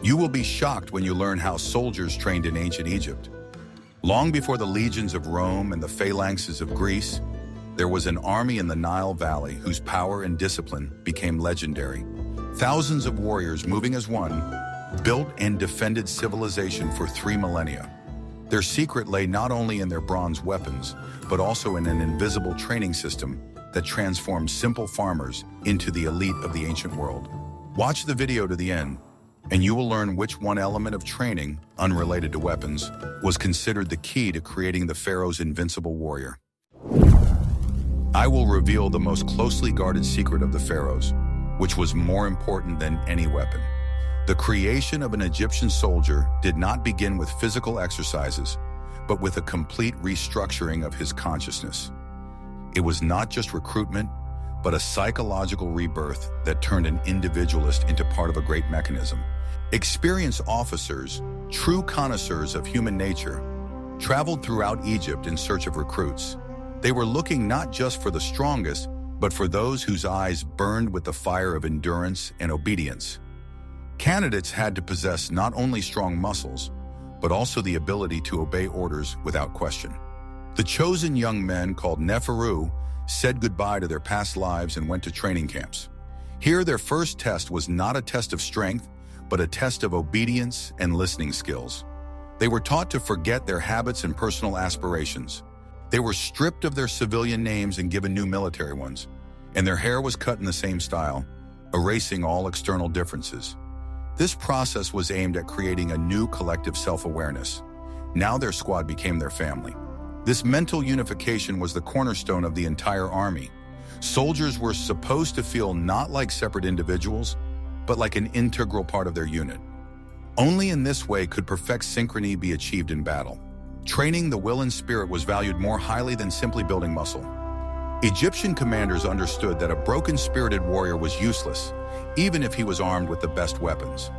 You will be shocked when you learn how soldiers trained in ancient Egypt. Long before the legions of Rome and the phalanxes of Greece, there was an army in the Nile Valley whose power and discipline became legendary. Thousands of warriors moving as one, built and defended civilization for 3 millennia. Their secret lay not only in their bronze weapons, but also in an invisible training system that transformed simple farmers into the elite of the ancient world. Watch the video to the end, and you will learn which one element of training, unrelated to weapons, was considered the key to creating the Pharaoh's invincible warrior. I will reveal the most closely guarded secret of the Pharaohs, which was more important than any weapon. The creation of an Egyptian soldier did not begin with physical exercises, but with a complete restructuring of his consciousness. It was not just recruitment, but a psychological rebirth that turned an individualist into part of a great mechanism. Experienced officers, true connoisseurs of human nature, traveled throughout Egypt in search of recruits. They were looking not just for the strongest, but for those whose eyes burned with the fire of endurance and obedience. Candidates had to possess not only strong muscles, but also the ability to obey orders without question. The chosen young men, called Pharaohs, said goodbye to their past lives and went to training camps. Here, their first test was not a test of strength, but a test of obedience and listening skills. They were taught to forget their habits and personal aspirations. They were stripped of their civilian names and given new military ones, and their hair was cut in the same style, erasing all external differences. This process was aimed at creating a new collective self-awareness. Now their squad became their family. This mental unification was the cornerstone of the entire army. Soldiers were supposed to feel not like separate individuals, but like an integral part of their unit. Only in this way could perfect synchrony be achieved in battle. Training the will and spirit was valued more highly than simply building muscle. Egyptian commanders understood that a broken-spirited warrior was useless, even if he was armed with the best weapons.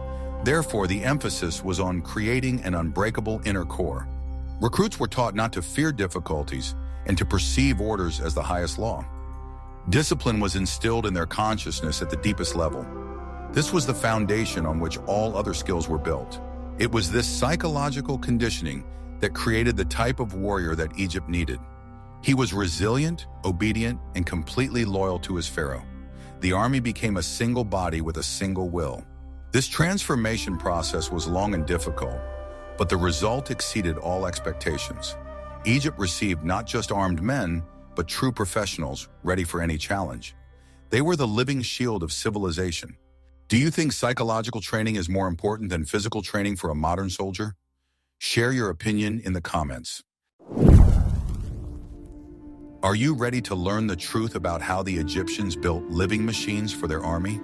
Therefore, the emphasis was on creating an unbreakable inner core. Recruits were taught not to fear difficulties and to perceive orders as the highest law. Discipline was instilled in their consciousness at the deepest level. This was the foundation on which all other skills were built. It was this psychological conditioning that created the type of warrior that Egypt needed. He was resilient, obedient, and completely loyal to his pharaoh. The army became a single body with a single will. This transformation process was long and difficult, but the result exceeded all expectations. Egypt received not just armed men, but true professionals ready for any challenge. They were the living shield of civilization. Do you think psychological training is more important than physical training for a modern soldier? Share your opinion in the comments. Are you ready to learn the truth about how the Egyptians built living machines for their army?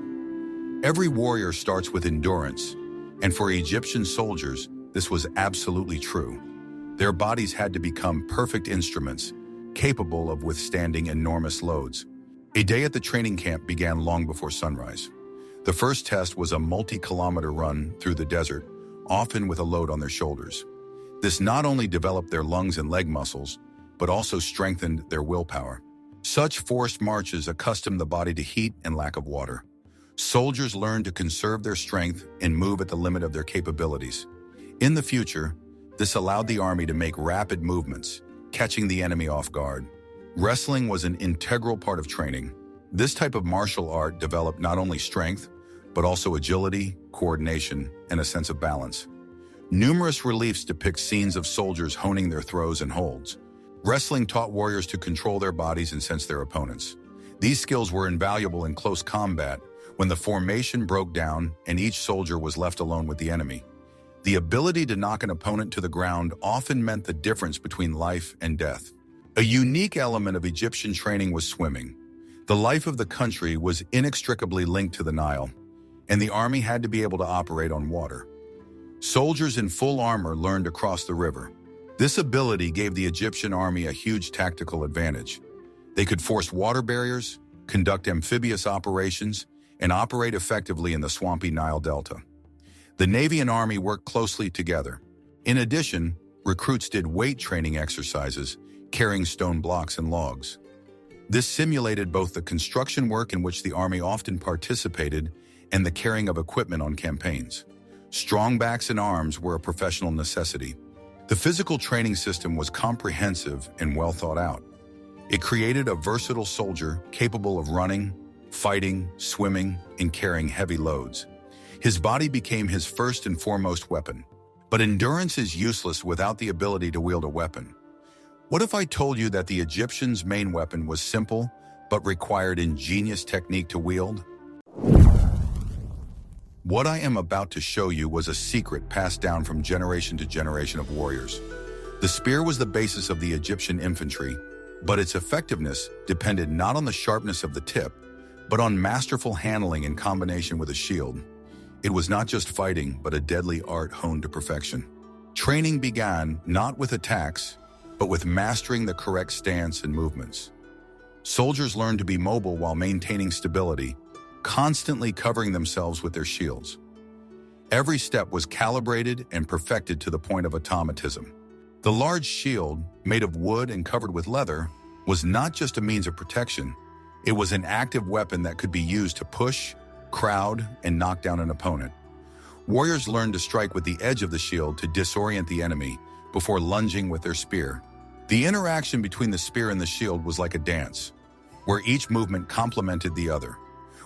Every warrior starts with endurance, and for Egyptian soldiers, this was absolutely true. Their bodies had to become perfect instruments, capable of withstanding enormous loads. A day at the training camp began long before sunrise. The first test was a multi-kilometer run through the desert, often with a load on their shoulders. This not only developed their lungs and leg muscles, but also strengthened their willpower. Such forced marches accustomed the body to heat and lack of water. Soldiers learned to conserve their strength and move at the limit of their capabilities. In the future, this allowed the army to make rapid movements, catching the enemy off guard. Wrestling was an integral part of training. This type of martial art developed not only strength, but also agility, coordination, and a sense of balance. Numerous reliefs depict scenes of soldiers honing their throws and holds. Wrestling taught warriors to control their bodies and sense their opponents. These skills were invaluable in close combat when the formation broke down and each soldier was left alone with the enemy. The ability to knock an opponent to the ground often meant the difference between life and death. A unique element of Egyptian training was swimming. The life of the country was inextricably linked to the Nile, and the army had to be able to operate on water. Soldiers in full armor learned to cross the river. This ability gave the Egyptian army a huge tactical advantage. They could force water barriers, conduct amphibious operations, and operate effectively in the swampy Nile Delta. The Navy and Army worked closely together. In addition, recruits did weight training exercises, carrying stone blocks and logs. This simulated both the construction work in which the Army often participated and the carrying of equipment on campaigns. Strong backs and arms were a professional necessity. The physical training system was comprehensive and well thought out. It created a versatile soldier capable of running, fighting, swimming, and carrying heavy loads. His body became his first and foremost weapon. But endurance is useless without the ability to wield a weapon. What if I told you that the Egyptians' main weapon was simple, but required ingenious technique to wield? What I am about to show you was a secret passed down from generation to generation of warriors. The spear was the basis of the Egyptian infantry, but its effectiveness depended not on the sharpness of the tip, but on masterful handling in combination with a shield. It was not just fighting, but a deadly art honed to perfection. Training began not with attacks, but with mastering the correct stance and movements. Soldiers learned to be mobile while maintaining stability, constantly covering themselves with their shields. Every step was calibrated and perfected to the point of automatism. The large shield, made of wood and covered with leather, was not just a means of protection. It was an active weapon that could be used to push, crowd, and knock down an opponent. Warriors learned to strike with the edge of the shield to disorient the enemy before lunging with their spear. The interaction between the spear and the shield was like a dance, where each movement complemented the other.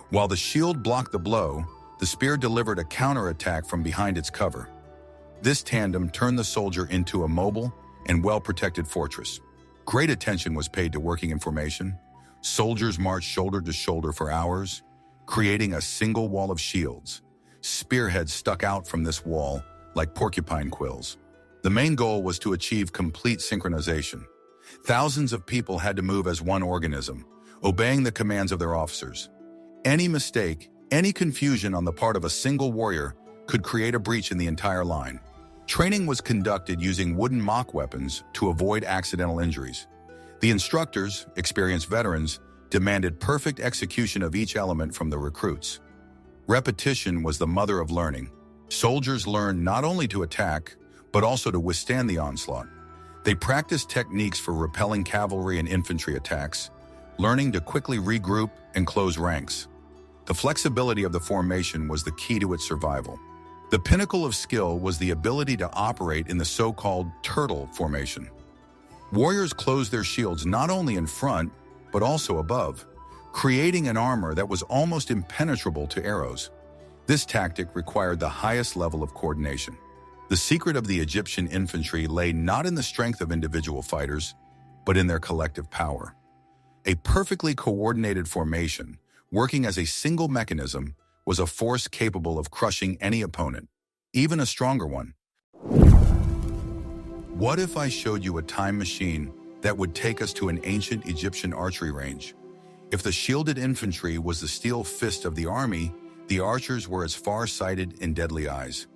While the shield blocked the blow, the spear delivered a counterattack from behind its cover. This tandem turned the soldier into a mobile and well-protected fortress. Great attention was paid to working in formation. Soldiers marched shoulder to shoulder for hours, creating a single wall of shields. Spearheads stuck out from this wall like porcupine quills. The main goal was to achieve complete synchronization. Thousands of people had to move as one organism, obeying the commands of their officers. Any mistake, any confusion on the part of a single warrior could create a breach in the entire line. Training was conducted using wooden mock weapons to avoid accidental injuries. The instructors, experienced veterans, demanded perfect execution of each element from the recruits. Repetition was the mother of learning. Soldiers learned not only to attack, but also to withstand the onslaught. They practiced techniques for repelling cavalry and infantry attacks, learning to quickly regroup and close ranks. The flexibility of the formation was the key to its survival. The pinnacle of skill was the ability to operate in the so-called turtle formation. Warriors closed their shields not only in front, but also above, creating an armor that was almost impenetrable to arrows. This tactic required the highest level of coordination. The secret of the Egyptian infantry lay not in the strength of individual fighters, but in their collective power. A perfectly coordinated formation, working as a single mechanism, was a force capable of crushing any opponent, even a stronger one. What if I showed you a time machine that would take us to an ancient Egyptian archery range? If the shielded infantry was the steel fist of the army, the archers were as far-sighted and deadly eyes.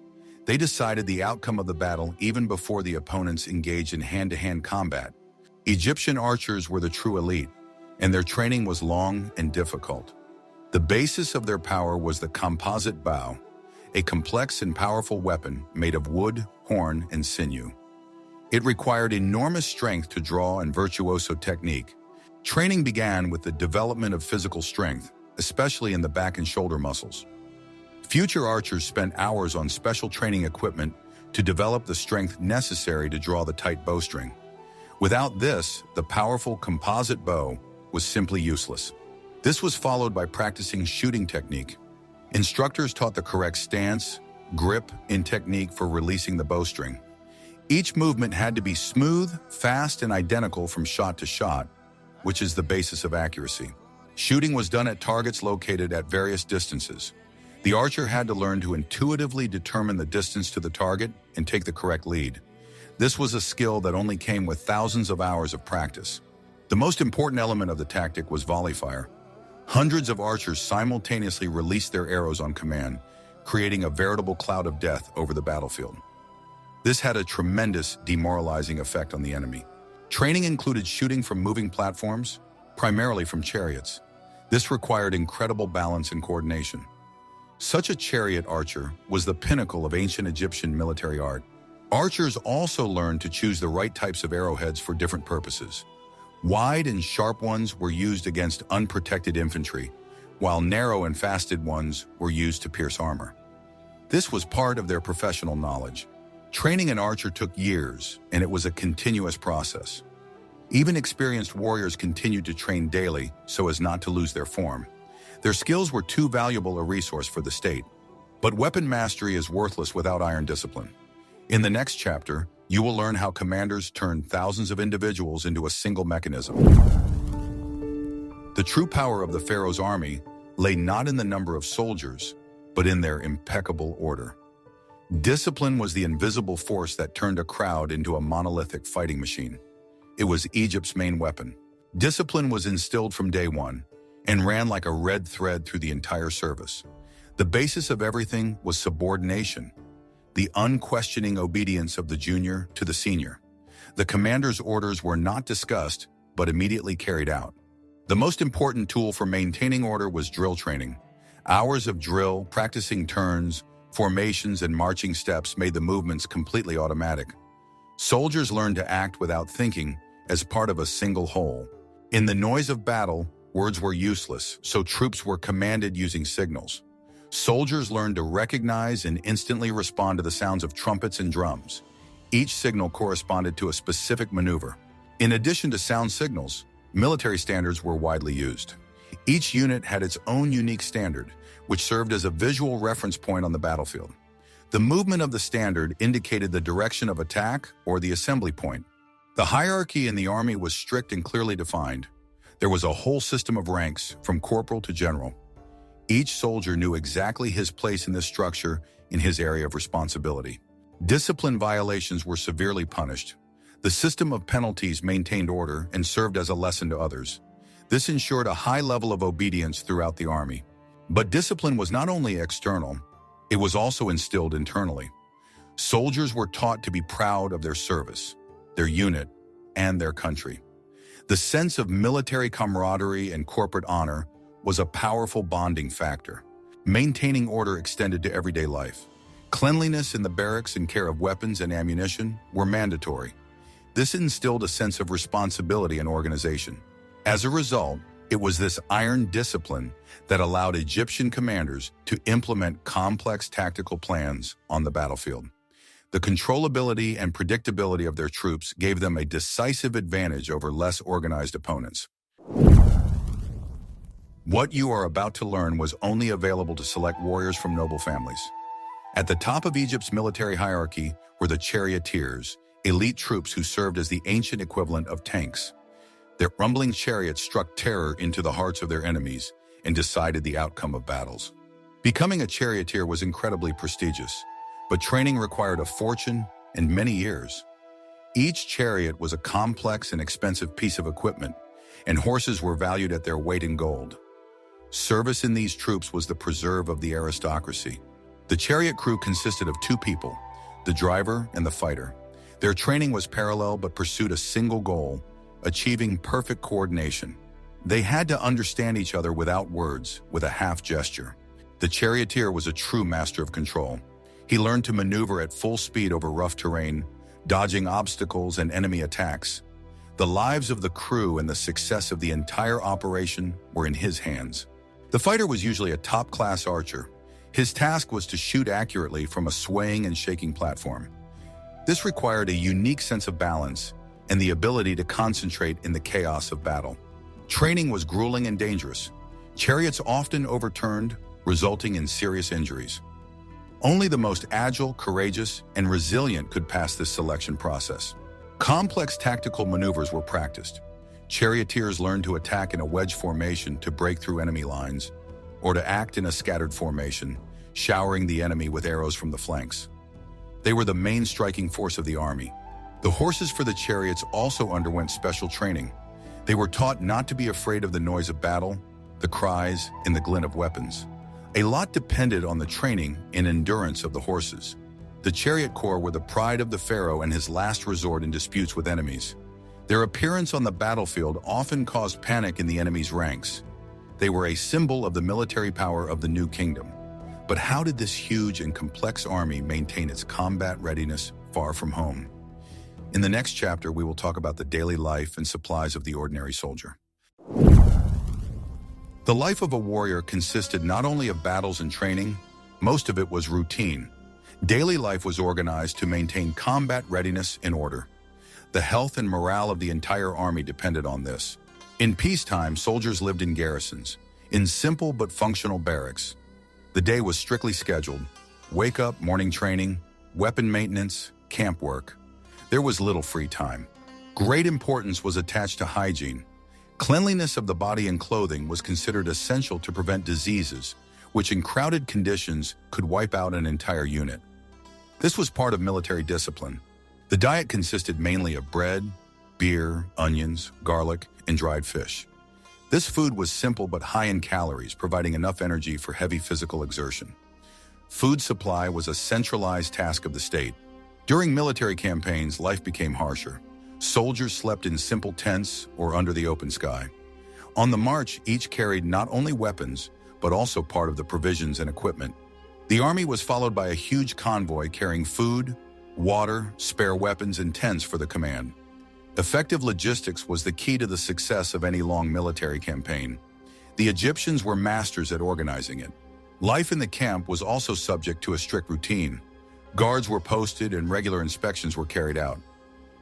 They decided the outcome of the battle even before the opponents engaged in hand-to-hand combat. Egyptian archers were the true elite, and their training was long and difficult. The basis of their power was the composite bow, a complex and powerful weapon made of wood, horn, and sinew. It required enormous strength to draw and virtuoso technique. Training began with the development of physical strength, especially in the back and shoulder muscles. Future archers spent hours on special training equipment to develop the strength necessary to draw the tight bowstring. Without this, the powerful composite bow was simply useless. This was followed by practicing shooting technique. Instructors taught the correct stance, grip, and technique for releasing the bowstring. Each movement had to be smooth, fast, and identical from shot to shot, which is the basis of accuracy. Shooting was done at targets located at various distances. The archer had to learn to intuitively determine the distance to the target and take the correct lead. This was a skill that only came with thousands of hours of practice. The most important element of the tactic was volley fire. Hundreds of archers simultaneously released their arrows on command, creating a veritable cloud of death over the battlefield. This had a tremendous demoralizing effect on the enemy. Training included shooting from moving platforms, primarily from chariots. This required incredible balance and coordination. Such a chariot archer was the pinnacle of ancient Egyptian military art. Archers also learned to choose the right types of arrowheads for different purposes. Wide and sharp ones were used against unprotected infantry, while narrow and faceted ones were used to pierce armor. This was part of their professional knowledge. Training an archer took years, and it was a continuous process. Even experienced warriors continued to train daily so as not to lose their form. Their skills were too valuable a resource for the state. But weapon mastery is worthless without iron discipline. In the next chapter, you will learn how commanders turned thousands of individuals into a single mechanism. The true power of the Pharaoh's army lay not in the number of soldiers, but in their impeccable order. Discipline was the invisible force that turned a crowd into a monolithic fighting machine. It was Egypt's main weapon. Discipline was instilled from day one and ran like a red thread through the entire service. The basis of everything was subordination, the unquestioning obedience of the junior to the senior. The commander's orders were not discussed, but immediately carried out. The most important tool for maintaining order was drill training. Hours of drill, practicing turns, formations, and marching steps made the movements completely automatic. Soldiers learned to act without thinking as part of a single whole. In the noise of battle, words were useless, so troops were commanded using signals. Soldiers learned to recognize and instantly respond to the sounds of trumpets and drums. Each signal corresponded to a specific maneuver. In addition to sound signals, military standards were widely used. Each unit had its own unique standard, which served as a visual reference point on the battlefield. The movement of the standard indicated the direction of attack or the assembly point. The hierarchy in the army was strict and clearly defined. There was a whole system of ranks, from corporal to general. Each soldier knew exactly his place in this structure in his area of responsibility. Discipline violations were severely punished. The system of penalties maintained order and served as a lesson to others. This ensured a high level of obedience throughout the army. But discipline was not only external, it was also instilled internally. Soldiers were taught to be proud of their service, their unit, and their country. The sense of military camaraderie and corporate honor was a powerful bonding factor. Maintaining order extended to everyday life. Cleanliness in the barracks and care of weapons and ammunition were mandatory. This instilled a sense of responsibility and organization. As a result, it was this iron discipline that allowed Egyptian commanders to implement complex tactical plans on the battlefield. The controllability and predictability of their troops gave them a decisive advantage over less organized opponents. What you are about to learn was only available to select warriors from noble families. At the top of Egypt's military hierarchy were the charioteers, elite troops who served as the ancient equivalent of tanks. Their rumbling chariots struck terror into the hearts of their enemies and decided the outcome of battles. Becoming a charioteer was incredibly prestigious, but training required a fortune and many years. Each chariot was a complex and expensive piece of equipment, and horses were valued at their weight in gold. Service in these troops was the preserve of the aristocracy. The chariot crew consisted of two people, the driver and the fighter. Their training was parallel but pursued a single goal, achieving perfect coordination. They had to understand each other without words, with a half gesture. The charioteer was a true master of control. He learned to maneuver at full speed over rough terrain, dodging obstacles and enemy attacks. The lives of the crew and the success of the entire operation were in his hands. The fighter was usually a top-class archer. His task was to shoot accurately from a swaying and shaking platform. This required a unique sense of balance and the ability to concentrate in the chaos of battle. Training was grueling and dangerous. Chariots often overturned, resulting in serious injuries. Only the most agile, courageous, and resilient could pass this selection process. Complex tactical maneuvers were practiced. Charioteers learned to attack in a wedge formation to break through enemy lines, or to act in a scattered formation, showering the enemy with arrows from the flanks. They were the main striking force of the army. The horses for the chariots also underwent special training. They were taught not to be afraid of the noise of battle, the cries, and the glint of weapons. A lot depended on the training and endurance of the horses. The chariot corps were the pride of the pharaoh and his last resort in disputes with enemies. Their appearance on the battlefield often caused panic in the enemy's ranks. They were a symbol of the military power of the new kingdom. But how did this huge and complex army maintain its combat readiness far from home? In the next chapter, we will talk about the daily life and supplies of the ordinary soldier. The life of a warrior consisted not only of battles and training, Most of it was routine. Daily life was organized to maintain combat readiness and order. The health and morale of the entire army depended on this. In peacetime, soldiers lived in garrisons, in simple but functional barracks. The day was strictly scheduled. Wake up, morning training, weapon maintenance, camp work. There was little free time. Great importance was attached to hygiene. Cleanliness of the body and clothing was considered essential to prevent diseases, which in crowded conditions could wipe out an entire unit. This was part of military discipline. The diet consisted mainly of bread, beer, onions, garlic, and dried fish. This food was simple but high in calories, providing enough energy for heavy physical exertion. Food supply was a centralized task of the state. During military campaigns, life became harsher. Soldiers slept in simple tents or under the open sky. On the march, each carried not only weapons, but also part of the provisions and equipment. The army was followed by a huge convoy carrying food, water, spare weapons, and tents for the command. Effective logistics was the key to the success of any long military campaign. The Egyptians were masters at organizing it. Life in the camp was also subject to a strict routine. Guards were posted and regular inspections were carried out.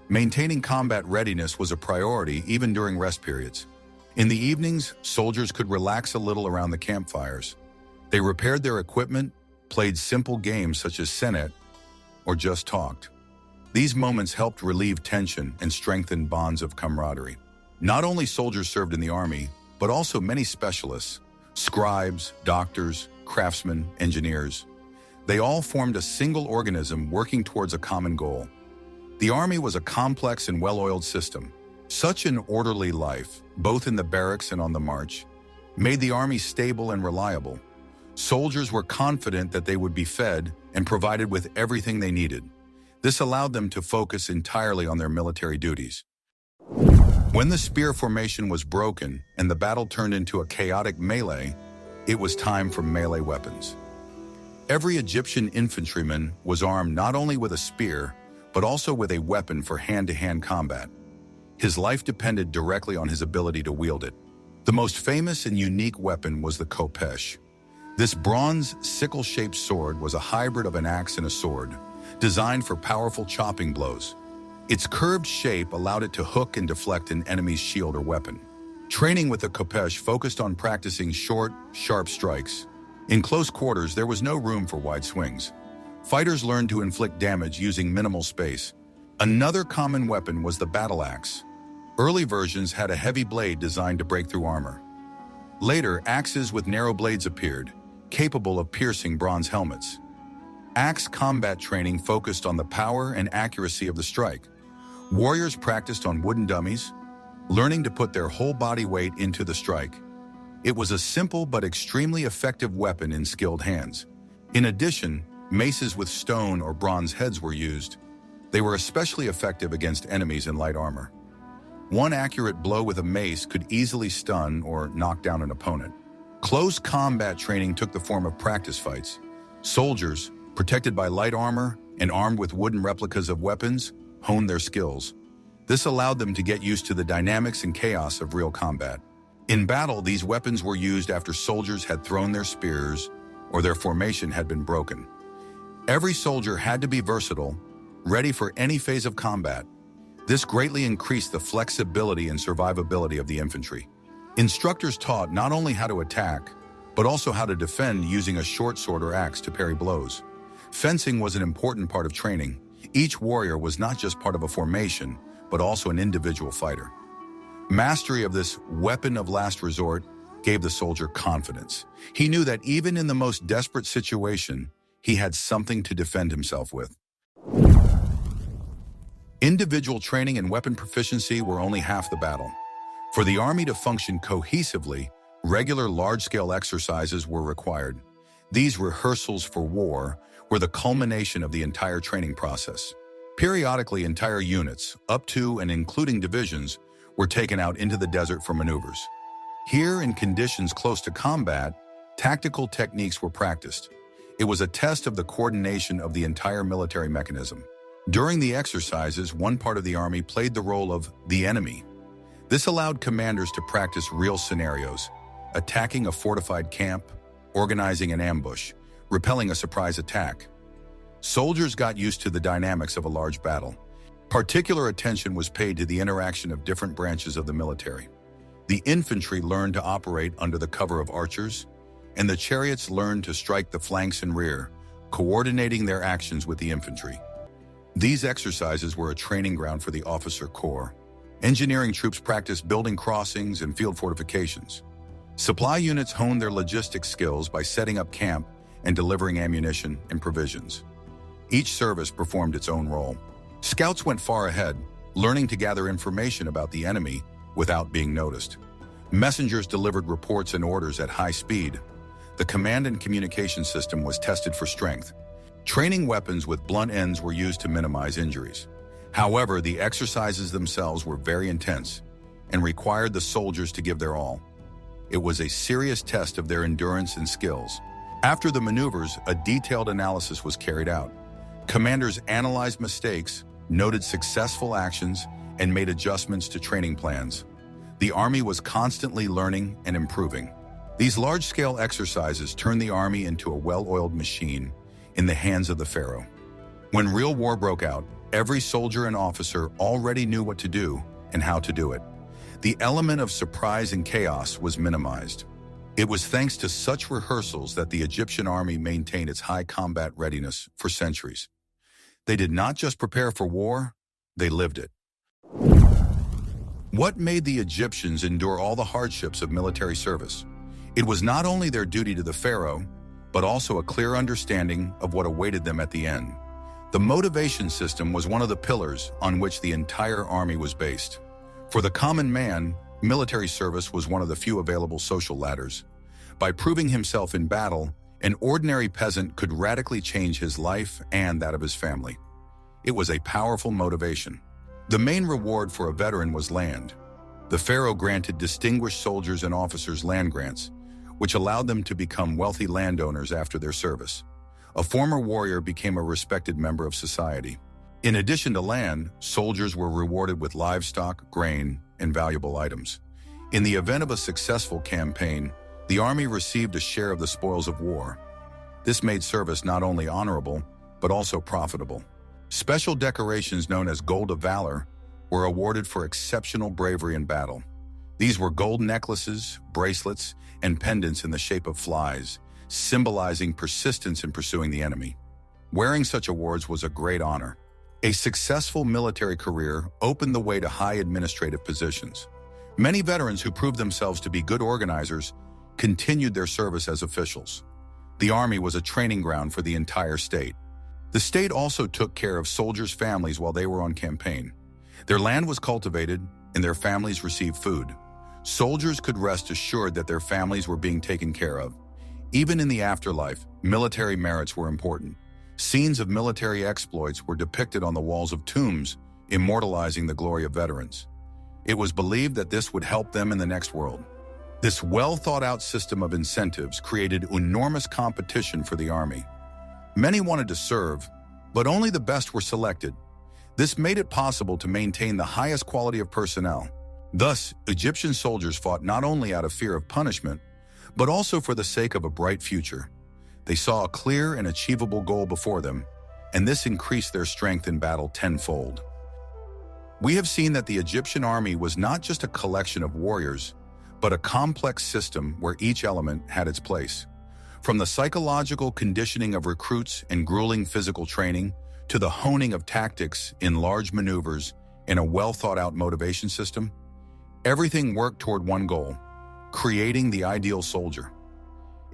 Maintaining combat readiness was a priority even during rest periods. In the evenings, soldiers could relax a little around the campfires. They repaired their equipment, played simple games such as senet, or just talked. These moments helped relieve tension and strengthen bonds of camaraderie. Not only soldiers served in the army, but also many specialists, scribes, doctors, craftsmen, engineers. They all formed a single organism working towards a common goal. The army was a complex and well-oiled system. Such an orderly life, both in the barracks and on the march, made the army stable and reliable. Soldiers were confident that they would be fed and provided with everything they needed. This allowed them to focus entirely on their military duties. When the spear formation was broken and the battle turned into a chaotic melee, it was time for melee weapons. Every Egyptian infantryman was armed not only with a spear, but also with a weapon for hand-to-hand combat. His life depended directly on his ability to wield it. The most famous and unique weapon was the khopesh. This bronze, sickle-shaped sword was a hybrid of an axe and a sword, designed for powerful chopping blows. Its curved shape allowed it to hook and deflect an enemy's shield or weapon. Training with the khopesh focused on practicing short, sharp strikes. In close quarters, there was no room for wide swings. Fighters learned to inflict damage using minimal space. Another common weapon was the battle axe. Early versions had a heavy blade designed to break through armor. Later, axes with narrow blades appeared, capable of piercing bronze helmets. Axe combat training focused on the power and accuracy of the strike. Warriors practiced on wooden dummies, learning to put their whole body weight into the strike. It was a simple but extremely effective weapon in skilled hands. In addition, maces with stone or bronze heads were used. They were especially effective against enemies in light armor. One accurate blow with a mace could easily stun or knock down an opponent. Close combat training took the form of practice fights. Soldiers, protected by light armor and armed with wooden replicas of weapons, honed their skills. This allowed them to get used to the dynamics and chaos of real combat. In battle, these weapons were used after soldiers had thrown their spears or their formation had been broken. Every soldier had to be versatile, ready for any phase of combat. This greatly increased the flexibility and survivability of the infantry. Instructors taught not only how to attack, but also how to defend using a short sword or axe to parry blows. Fencing was an important part of training. Each warrior was not just part of a formation, but also an individual fighter. Mastery of this weapon of last resort gave the soldier confidence. He knew that even in the most desperate situation, he had something to defend himself with. Individual training and weapon proficiency were only half the battle. For the army to function cohesively, regular large-scale exercises were required. These rehearsals for war were the culmination of the entire training process. Periodically, entire units, up to and including divisions, were taken out into the desert for maneuvers. Here, in conditions close to combat, tactical techniques were practiced. It was a test of the coordination of the entire military mechanism. During the exercises, one part of the army played the role of the enemy. This allowed commanders to practice real scenarios, attacking a fortified camp, organizing an ambush, repelling a surprise attack. Soldiers got used to the dynamics of a large battle. Particular attention was paid to the interaction of different branches of the military. The infantry learned to operate under the cover of archers, and the chariots learned to strike the flanks and rear, coordinating their actions with the infantry. These exercises were a training ground for the officer corps. Engineering troops practiced building crossings and field fortifications. Supply units honed their logistics skills by setting up camp and delivering ammunition and provisions. Each service performed its own role. Scouts went far ahead, learning to gather information about the enemy without being noticed. Messengers delivered reports and orders at high speed. The command and communication system was tested for strength. Training weapons with blunt ends were used to minimize injuries. However, the exercises themselves were very intense and required the soldiers to give their all. It was a serious test of their endurance and skills. After the maneuvers, a detailed analysis was carried out. Commanders analyzed mistakes, noted successful actions, and made adjustments to training plans. The army was constantly learning and improving. These large-scale exercises turned the army into a well-oiled machine in the hands of the pharaoh. When real war broke out, every soldier and officer already knew what to do and how to do it. The element of surprise and chaos was minimized. It was thanks to such rehearsals that the Egyptian army maintained its high combat readiness for centuries. They did not just prepare for war, they lived it. What made the Egyptians endure all the hardships of military service? It was not only their duty to the pharaoh, but also a clear understanding of what awaited them at the end. The motivation system was one of the pillars on which the entire army was based. For the common man, military service was one of the few available social ladders. By proving himself in battle, an ordinary peasant could radically change his life and that of his family. It was a powerful motivation. The main reward for a veteran was land. The pharaoh granted distinguished soldiers and officers land grants, which allowed them to become wealthy landowners after their service. A former warrior became a respected member of society. In addition to land, soldiers were rewarded with livestock, grain, and valuable items. In the event of a successful campaign, the army received a share of the spoils of war. This made service not only honorable, but also profitable. Special decorations known as Gold of Valor were awarded for exceptional bravery in battle. These were gold necklaces, bracelets, and pendants in the shape of flies, symbolizing persistence in pursuing the enemy. Wearing such awards was a great honor. A successful military career opened the way to high administrative positions. Many veterans who proved themselves to be good organizers continued their service as officials. The army was a training ground for the entire state. The state also took care of soldiers' families while they were on campaign. Their land was cultivated and their families received food. Soldiers could rest assured that their families were being taken care of. Even in the afterlife, military merits were important. Scenes of military exploits were depicted on the walls of tombs, immortalizing the glory of veterans. It was believed that this would help them in the next world. This well-thought-out system of incentives created enormous competition for the army. Many wanted to serve, but only the best were selected. This made it possible to maintain the highest quality of personnel. Thus, Egyptian soldiers fought not only out of fear of punishment, but also for the sake of a bright future. They saw a clear and achievable goal before them, and this increased their strength in battle tenfold. We have seen that the Egyptian army was not just a collection of warriors, but a complex system where each element had its place. From the psychological conditioning of recruits and grueling physical training, to the honing of tactics in large maneuvers and a well-thought-out motivation system, everything worked toward one goal: creating the ideal soldier.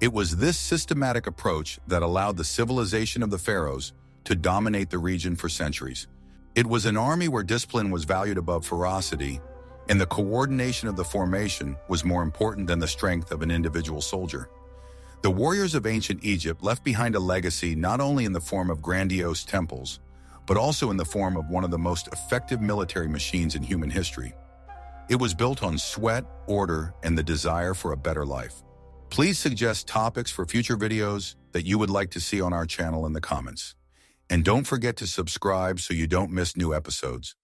It was this systematic approach that allowed the civilization of the pharaohs to dominate the region for centuries. It was an army where discipline was valued above ferocity, and the coordination of the formation was more important than the strength of an individual soldier. The warriors of ancient Egypt left behind a legacy not only in the form of grandiose temples, but also in the form of one of the most effective military machines in human history. It was built on sweat, order, and the desire for a better life. Please suggest topics for future videos that you would like to see on our channel in the comments. And don't forget to subscribe so you don't miss new episodes.